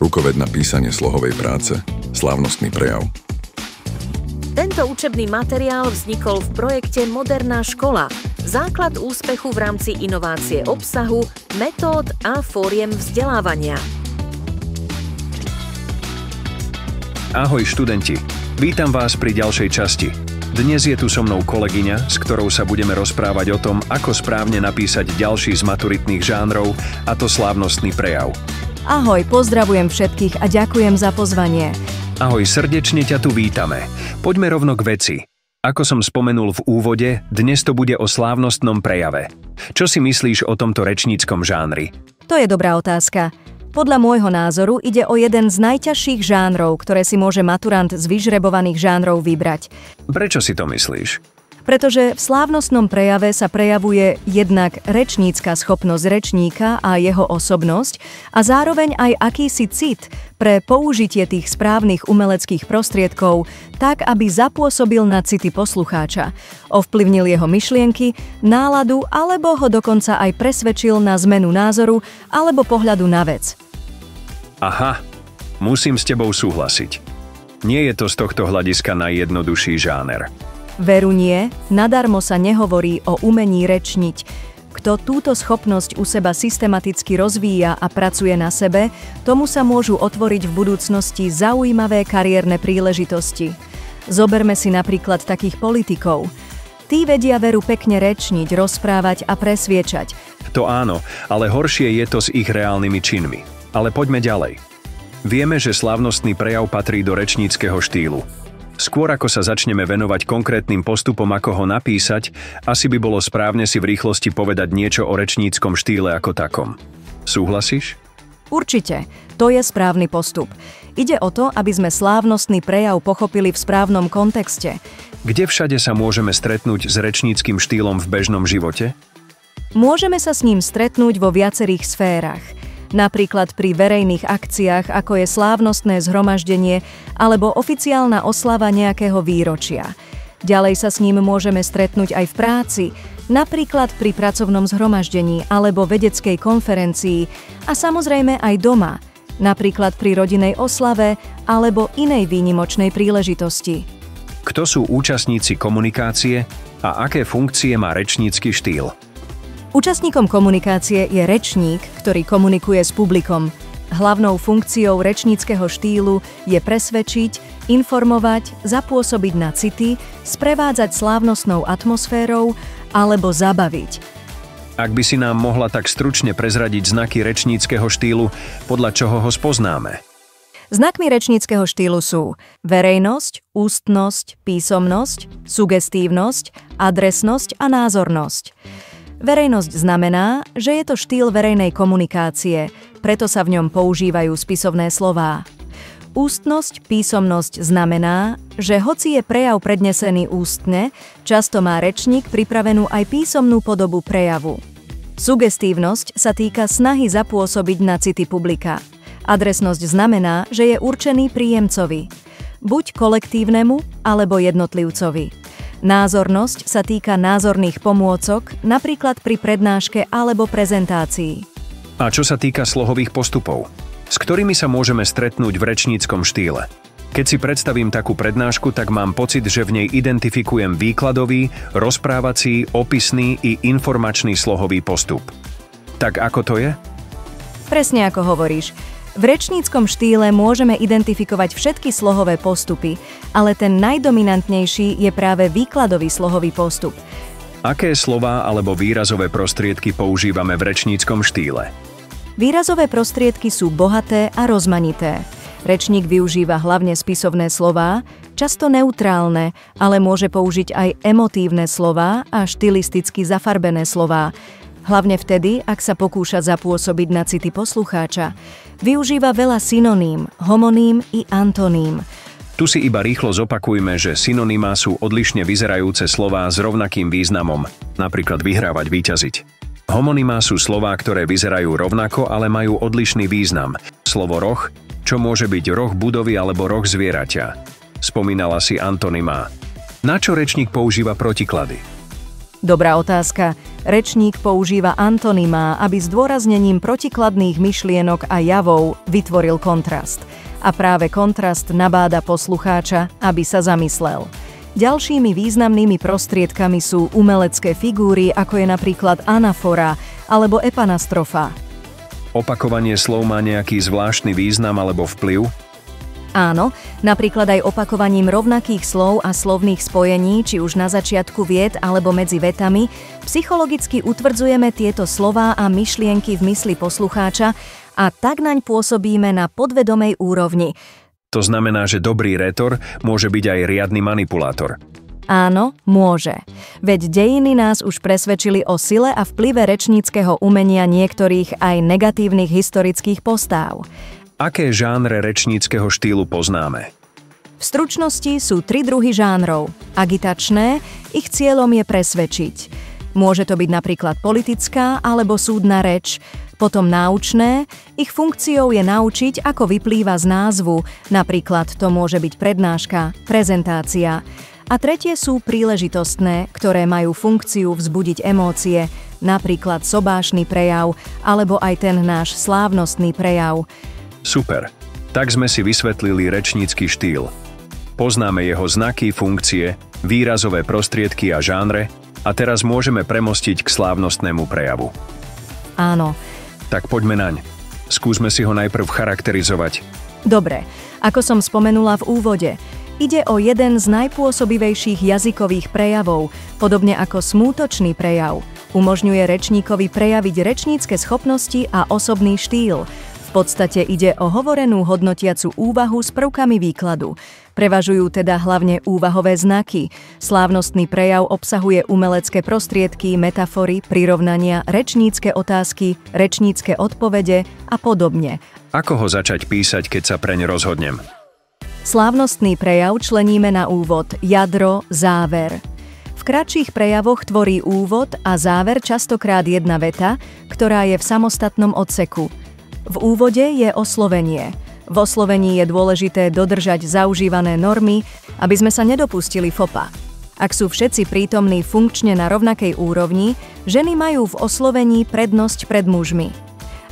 rukovedné písanie slohovej práce, slávnostný prejav. Tento učebný materiál vznikol v projekte Moderná škola. Základ úspechu v rámci inovácie obsahu, metód a fóriem vzdelávania. Ahoj študenti, vítam vás pri ďalšej časti. Dnes je tu so mnou kolegyňa, s ktorou sa budeme rozprávať o tom, ako správne napísať ďalší z maturitných žánrov, a to slávnostný prejav. Ahoj, pozdravujem všetkých a ďakujem za pozvanie. Ahoj, srdečne ťa tu vítame. Poďme rovno k veci. Ako som spomenul v úvode, dnes to bude o slávnostnom prejave. Čo si myslíš o tomto rečníckom žánri? To je dobrá otázka. Podľa môjho názoru ide o jeden z najťažších žánrov, ktoré si môže maturant z vyžrebovaných žánrov vybrať. Prečo si to myslíš? Pretože v slávnostnom prejave sa prejavuje jednak rečnícka schopnosť rečníka a jeho osobnosť a zároveň aj akýsi cit pre použitie tých správnych umeleckých prostriedkov tak, aby zapôsobil na city poslucháča, ovplyvnil jeho myšlienky, náladu alebo ho dokonca aj presvedčil na zmenu názoru alebo pohľadu na vec. Aha, musím s tebou súhlasiť. Nie je to z tohto hľadiska najjednoduchší žáner. Veru nie, nadarmo sa nehovorí o umení rečniť. Kto túto schopnosť u seba systematicky rozvíja a pracuje na sebe, tomu sa môžu otvoriť v budúcnosti zaujímavé kariérne príležitosti. Zoberme si napríklad takých politikov. Tí vedia veru pekne rečniť, rozprávať a presviečať. To áno, ale horšie je to s ich reálnymi činmi. Ale poďme ďalej. Vieme, že slávnostný prejav patrí do rečníckeho štýlu. Skôr ako sa začneme venovať konkrétnym postupom, ako ho napísať, asi by bolo správne si v rýchlosti povedať niečo o rečníckom štýle ako takom. Súhlasíš? Určite, to je správny postup. Ide o to, aby sme slávnostný prejav pochopili v správnom kontexte. Kde všade sa môžeme stretnúť s rečníckym štýlom v bežnom živote? Môžeme sa s ním stretnúť vo viacerých sférach. Napríklad pri verejných akciách, ako je slávnostné zhromaždenie alebo oficiálna oslava nejakého výročia. Ďalej sa s ním môžeme stretnúť aj v práci, napríklad pri pracovnom zhromaždení alebo vedeckej konferencii a samozrejme aj doma, napríklad pri rodinnej oslave alebo inej výnimočnej príležitosti. Kto sú účastníci komunikácie a aké funkcie má rečnícky štýl? Účastníkom komunikácie je rečník, ktorý komunikuje s publikom. Hlavnou funkciou rečníckeho štýlu je presvedčiť, informovať, zapôsobiť na city, sprevádzať slávnostnou atmosférou alebo zabaviť. Ak by si nám mohla tak stručne prezradiť znaky rečníckeho štýlu, podľa čoho ho spoznáme? Znakmi rečníckeho štýlu sú verejnosť, ústnosť, písomnosť, sugestívnosť, adresnosť a názornosť. Verejnosť znamená, že je to štýl verejnej komunikácie, preto sa v ňom používajú spisovné slová. Ústnosť, písomnosť znamená, že hoci je prejav prednesený ústne, často má rečník pripravenú aj písomnú podobu prejavu. Sugestívnosť sa týka snahy zapôsobiť na city publika. Adresnosť znamená, že je určený príjemcovi, buď kolektívnemu alebo jednotlivcovi. Názornosť sa týka názorných pomôcok, napríklad pri prednáške alebo prezentácii. A čo sa týka slohových postupov? S ktorými sa môžeme stretnúť v rečníckom štýle? Keď si predstavím takú prednášku, tak mám pocit, že v nej identifikujem výkladový, rozprávací, opisný i informačný slohový postup. Tak ako to je? Presne ako hovoríš. V rečníckom štýle môžeme identifikovať všetky slohové postupy, ale ten najdominantnejší je práve výkladový slohový postup. Aké slová alebo výrazové prostriedky používame v rečníckom štýle? Výrazové prostriedky sú bohaté a rozmanité. Rečník využíva hlavne spisovné slová, často neutrálne, ale môže použiť aj emotívne slová a štilisticky zafarbené slová. Hlavne vtedy, ak sa pokúša zapôsobiť na city poslucháča. Využíva veľa synoním, homoným i antoným. Tu si iba rýchlo zopakujme, že synonymá sú odlišne vyzerajúce slová s rovnakým významom, napríklad vyhrávať, víťaziť. Homonymá sú slová, ktoré vyzerajú rovnako, ale majú odlišný význam. Slovo roh, čo môže byť roh budovy alebo roh zvieraťa. Spomínala si antonymá. Na čo rečník používa protiklady? Dobrá otázka. Rečník používa antonymá, aby zdôraznením protikladných myšlienok a javov vytvoril kontrast. A práve kontrast nabáda poslucháča, aby sa zamyslel. Ďalšími významnými prostriedkami sú umelecké figúry, ako je napríklad anafora alebo epanastrofa. Opakovanie slov má nejaký zvláštny význam alebo vplyv? Áno, napríklad aj opakovaním rovnakých slov a slovných spojení, či už na začiatku vied alebo medzi vetami, psychologicky utvrdzujeme tieto slová a myšlienky v mysli poslucháča a tak naň pôsobíme na podvedomej úrovni. To znamená, že dobrý rétor môže byť aj riadny manipulátor. Áno, môže. Veď dejiny nás už presvedčili o sile a vplyve rečníckeho umenia niektorých aj negatívnych historických postáv. Aké žánre rečníckeho štýlu poznáme? V stručnosti sú 3 druhy žánrov. Agitačné, ich cieľom je presvedčiť. Môže to byť napríklad politická alebo súdna reč. Potom náučné, ich funkciou je naučiť, ako vyplýva z názvu, napríklad to môže byť prednáška, prezentácia. A tretie sú príležitostné, ktoré majú funkciu vzbudiť emócie, napríklad sobášny prejav, alebo aj ten náš slávnostný prejav. Super, tak sme si vysvetlili rečnícky štýl. Poznáme jeho znaky, funkcie, výrazové prostriedky a žánre a teraz môžeme premostiť k slávnostnému prejavu. Áno. Tak poďme naň. Skúsme si ho najprv charakterizovať. Dobre, ako som spomenula v úvode, ide o jeden z najpôsobivejších jazykových prejavov, podobne ako smútočný prejav. Umožňuje rečníkovi prejaviť rečnícke schopnosti a osobný štýl. V podstate ide o hovorenú hodnotiacu úvahu s prvkami výkladu. Prevažujú teda hlavne úvahové znaky. Slávnostný prejav obsahuje umelecké prostriedky, metafory, prirovnania, rečnícke otázky, rečnícke odpovede a podobne. Ako ho začať písať, keď sa preň rozhodnem? Slávnostný prejav členíme na úvod, jadro, záver. V kratších prejavoch tvorí úvod a záver častokrát jedna veta, ktorá je v samostatnom odseku. V úvode je oslovenie. V oslovení je dôležité dodržať zaužívané normy, aby sme sa nedopustili fopa. Ak sú všetci prítomní funkčne na rovnakej úrovni, ženy majú v oslovení prednosť pred mužmi.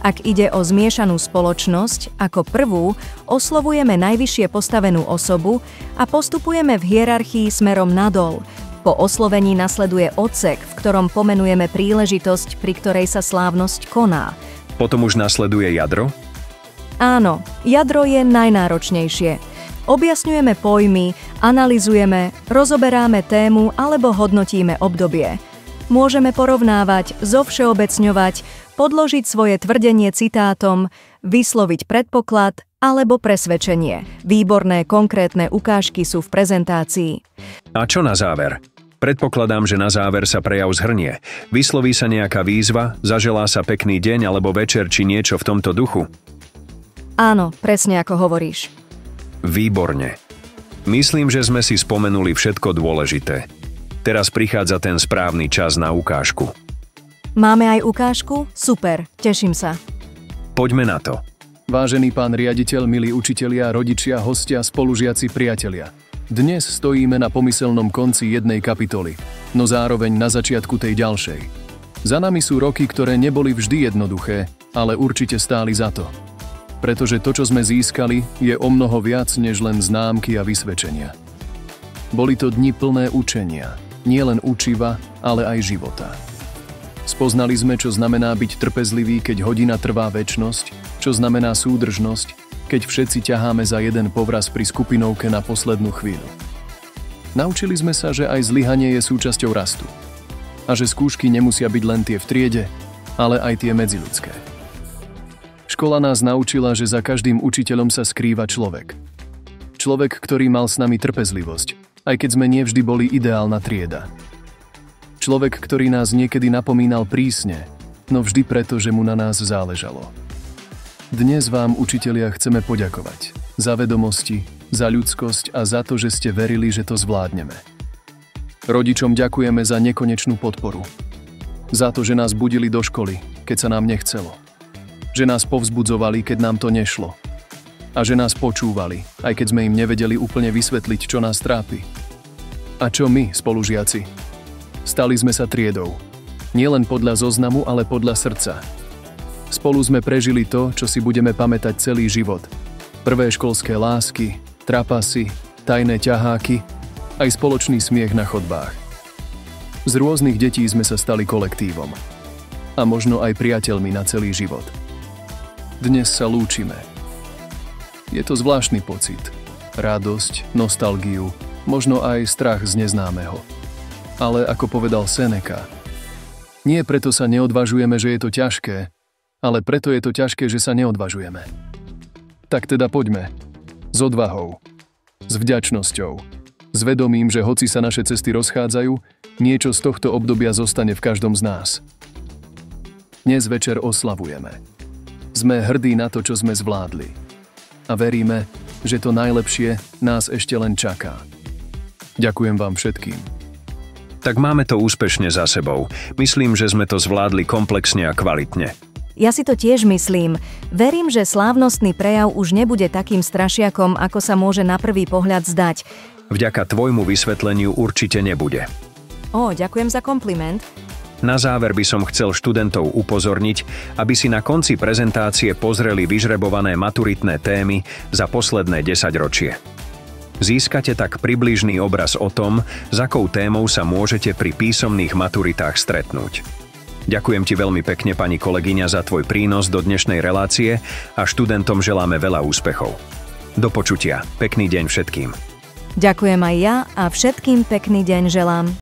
Ak ide o zmiešanú spoločnosť, ako prvú oslovujeme najvyššie postavenú osobu a postupujeme v hierarchii smerom nadol. Po oslovení nasleduje odsek, v ktorom pomenujeme príležitosť, pri ktorej sa slávnosť koná. Potom už nasleduje jadro? Áno, jadro je najnáročnejšie. Objasňujeme pojmy, analyzujeme, rozoberáme tému alebo hodnotíme obdobie. Môžeme porovnávať, zovšeobecňovať, podložiť svoje tvrdenie citátom, vysloviť predpoklad alebo presvedčenie. Výborné konkrétne ukážky sú v prezentácii. A čo na záver? Predpokladám, že na záver sa prejav zhrnie. Vysloví sa nejaká výzva, zaželá sa pekný deň alebo večer či niečo v tomto duchu? Áno, presne ako hovoríš. Výborne. Myslím, že sme si spomenuli všetko dôležité. Teraz prichádza ten správny čas na ukážku. Máme aj ukážku? Super, teším sa. Poďme na to. Vážený pán riaditeľ, milí učitelia, rodičia, hostia, spolužiaci, priatelia. Dnes stojíme na pomyselnom konci jednej kapitoly, no zároveň na začiatku tej ďalšej. Za nami sú roky, ktoré neboli vždy jednoduché, ale určite stáli za to. Pretože to, čo sme získali, je omnoho viac než len známky a vysvedčenia. Boli to dni plné učenia, nielen učiva, ale aj života. Spoznali sme, čo znamená byť trpezlivý, keď hodina trvá večnosť, čo znamená súdržnosť, keď všetci ťaháme za jeden povraz pri skupinovke na poslednú chvíľu. Naučili sme sa, že aj zlyhanie je súčasťou rastu. A že skúšky nemusia byť len tie v triede, ale aj tie medziľudské. Škola nás naučila, že za každým učiteľom sa skrýva človek. Človek, ktorý mal s nami trpezlivosť, aj keď sme nevždy boli ideálna trieda. Človek, ktorý nás niekedy napomínal prísne, no vždy preto, že mu na nás záležalo. Dnes vám, učitelia, chceme poďakovať za vedomosti, za ľudskosť a za to, že ste verili, že to zvládneme. Rodičom ďakujeme za nekonečnú podporu. Za to, že nás budili do školy, keď sa nám nechcelo. Že nás povzbudzovali, keď nám to nešlo. A že nás počúvali, aj keď sme im nevedeli úplne vysvetliť, čo nás trápi. A čo my, spolužiaci? Stali sme sa triedou. Nielen podľa zoznamu, ale podľa srdca. Spolu sme prežili to, čo si budeme pamätať celý život. Prvé školské lásky, trapasy, tajné ťaháky, aj spoločný smiech na chodbách. Z rôznych detí sme sa stali kolektívom. A možno aj priateľmi na celý život. Dnes sa lúčime. Je to zvláštny pocit. Radosť, nostalgiu, možno aj strach z neznámeho. Ale ako povedal Seneca, nie preto sa neodvažujeme, že je to ťažké, ale preto je to ťažké, že sa neodvažujeme. Tak teda poďme. S odvahou. S vďačnosťou. S vedomím, že hoci sa naše cesty rozchádzajú, niečo z tohto obdobia zostane v každom z nás. Dnes večer oslavujeme. Sme hrdí na to, čo sme zvládli. A veríme, že to najlepšie nás ešte len čaká. Ďakujem vám všetkým. Tak máme to úspešne za sebou. Myslím, že sme to zvládli komplexne a kvalitne. Ja si to tiež myslím. Verím, že slávnostný prejav už nebude takým strašiakom, ako sa môže na prvý pohľad zdať. Vďaka tvojmu vysvetleniu určite nebude. Ďakujem za kompliment. Na záver by som chcel študentov upozorniť, aby si na konci prezentácie pozreli vyžrebované maturitné témy za posledné 10 ročie. Získate tak približný obraz o tom, s akou témou sa môžete pri písomných maturitách stretnúť. Ďakujem ti veľmi pekne, pani kolegyňa, za tvoj prínos do dnešnej relácie a študentom želáme veľa úspechov. Do počutia. Pekný deň všetkým. Ďakujem aj ja a všetkým pekný deň želám.